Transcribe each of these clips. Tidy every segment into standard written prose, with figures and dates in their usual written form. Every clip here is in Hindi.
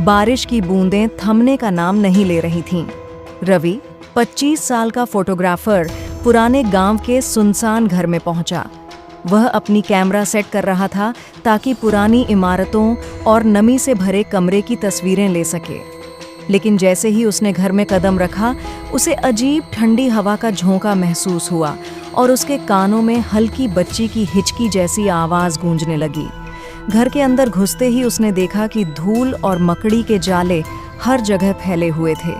बारिश की बूंदें थमने का नाम नहीं ले रही थीं। रवि 25 साल का फोटोग्राफर पुराने गांव के सुनसान घर में पहुंचा। वह अपनी कैमरा सेट कर रहा था ताकि पुरानी इमारतों और नमी से भरे कमरे की तस्वीरें ले सके। लेकिन जैसे ही उसने घर में कदम रखा, उसे अजीब ठंडी हवा का झोंका महसूस हुआ और उसके कानों में हल्की बच्ची की हिचकी जैसी आवाज़ गूंजने लगी। घर के अंदर घुसते ही उसने देखा कि धूल और मकड़ी के जाले हर जगह फैले हुए थे।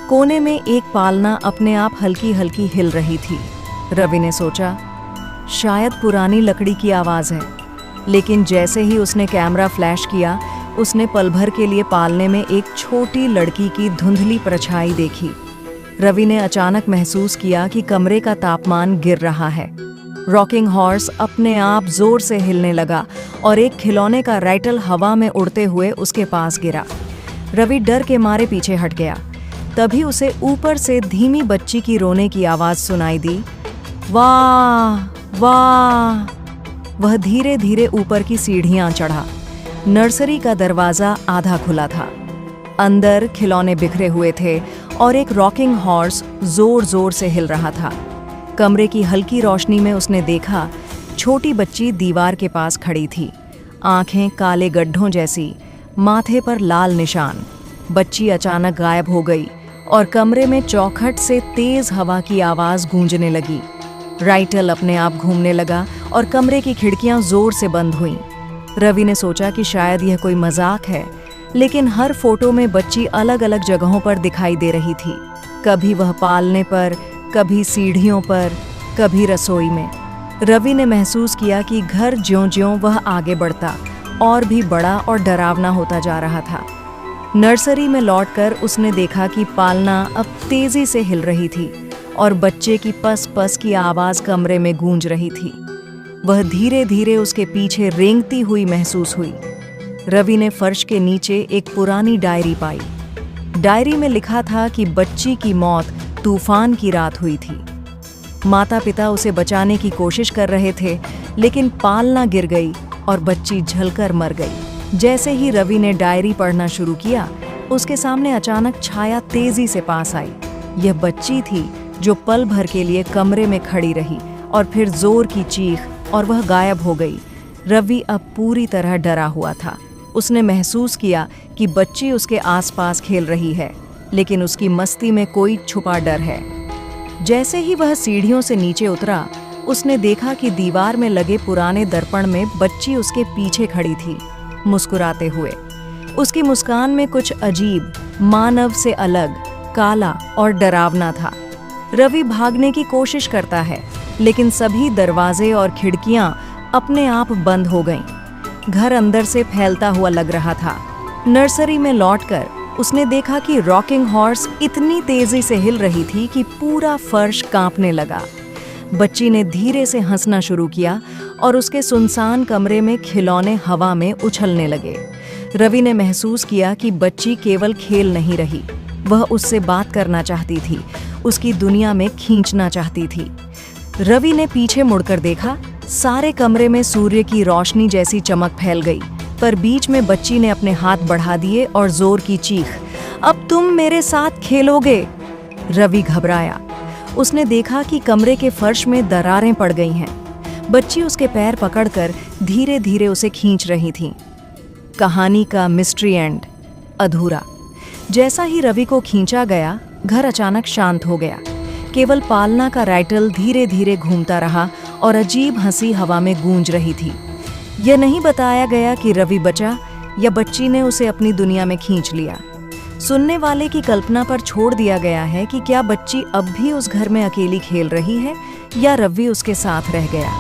कोने में एक पालना अपने आप हल्की हल्की हिल रही थी। रवि ने सोचा, शायद पुरानी लकड़ी की आवाज़ है। लेकिन जैसे ही उसने कैमरा फ्लैश किया, उसने पल भर के लिए पालने में एक छोटी लड़की की धुंधली परछाई देखी। रवि ने अचानक महसूस किया कि कमरे का तापमान गिर रहा है। रॉकिंग हॉर्स अपने आप जोर से हिलने लगा और एक खिलौने का राइटल हवा में उड़ते हुए उसके पास गिरा। रवि डर के मारे पीछे हट गया। तभी उसे ऊपर से धीमी बच्ची की रोने की आवाज़ सुनाई दी, वाह वाह। वह धीरे धीरे ऊपर की सीढ़ियां चढ़ा। नर्सरी का दरवाजा आधा खुला था। अंदर खिलौने बिखरे हुए थे और एक रॉकिंग हॉर्स जोर जोर से हिल रहा था। कमरे की हल्की रोशनी में उसने देखा, छोटी बच्ची दीवार के पास खड़ी थी, आंखें काले गड्ढों जैसी, माथे पर लाल निशान। बच्ची अचानक गायब हो गई और कमरे में चौखट से तेज हवा की आवाज़ गूंजने लगी। राइटल अपने आप घूमने लगा और कमरे की खिड़कियां जोर से बंद हुईं। रवि ने सोचा कि शायद यह कोई मजाक है, लेकिन हर फोटो में बच्ची अलग अलग जगहों पर दिखाई दे रही थी। कभी वह पालने पर, कभी सीढ़ियों पर, कभी रसोई में। रवि ने महसूस किया कि घर ज्यों-ज्यों वह आगे बढ़ता और भी बड़ा और डरावना होता जा रहा था। नर्सरी में लौटकर उसने देखा कि पालना अब तेजी से हिल रही थी और बच्चे की पस पस की आवाज़ कमरे में गूंज रही थी। वह धीरे धीरे उसके पीछे रेंगती हुई महसूस हुई। रवि ने फर्श के नीचे एक पुरानी डायरी पाई। डायरी में लिखा था कि बच्ची की मौत तूफान की रात हुई थी। माता पिता उसे बचाने की कोशिश कर रहे थे, लेकिन पालना गिर गई और बच्ची झलकर मर गई। जैसे ही रवि ने डायरी पढ़ना शुरू किया, उसके सामने अचानक छाया तेजी से पास आई। यह बच्ची थी जो पल भर के लिए कमरे में खड़ी रही और फिर जोर की चीख और वह गायब हो गई। रवि अब पूरी तरह डरा हुआ था। उसने महसूस किया कि बच्ची उसके आसपास खेल रही है, लेकिन उसकी मस्ती में कोई छुपा डर है। जैसे ही वह सीढ़ियों से नीचे उतरा, उसने देखा कि दीवार में लगे पुराने दर्पण में बच्ची उसके पीछे खड़ी थी, मुस्कुराते हुए। उसकी मुस्कान में कुछ अजीब, मानव से अलग, काला और डरावना था। रवि भागने की कोशिश करता है, लेकिन सभी दरवाजे और खिड़कियां अपने आप बंद हो गईं। घर अंदर से फैलता हुआ लग रहा था। नर्सरी में लौटकर उसने देखा कि रॉकिंग हॉर्स इतनी तेजी से हिल रही थी कि पूरा फर्श कांपने लगा। बच्ची ने धीरे से हंसना शुरू किया और उसके सुनसान कमरे में खिलौने हवा में उछलने लगे। रवि ने महसूस किया कि बच्ची केवल खेल नहीं रही, वह उससे बात करना चाहती थी, उसकी दुनिया में खींचना चाहती थी। रवि ने पीछे मुड़कर देखा, सारे कमरे में सूर्य की रोशनी जैसी चमक फैल गई, पर बीच में बच्ची ने अपने हाथ बढ़ा दिए और जोर की चीख, अब तुम मेरे साथ खेलोगे। रवि घबराया। उसने देखा कि कमरे के फर्श में दरारें पड़ गई हैं। बच्ची उसके पैर पकड़कर धीरे धीरे उसे खींच रही थी। कहानी का मिस्ट्री एंड अधूरा। जैसा ही रवि को खींचा गया, घर अचानक शांत हो गया। केवल पालना का राइटल धीरे धीरे घूमता रहा और अजीब हंसी हवा में गूंज रही थी। यह नहीं बताया गया कि रवि बचा या बच्ची ने उसे अपनी दुनिया में खींच लिया। सुनने वाले की कल्पना पर छोड़ दिया गया है कि क्या बच्ची अब भी उस घर में अकेली खेल रही है या रवि उसके साथ रह गया।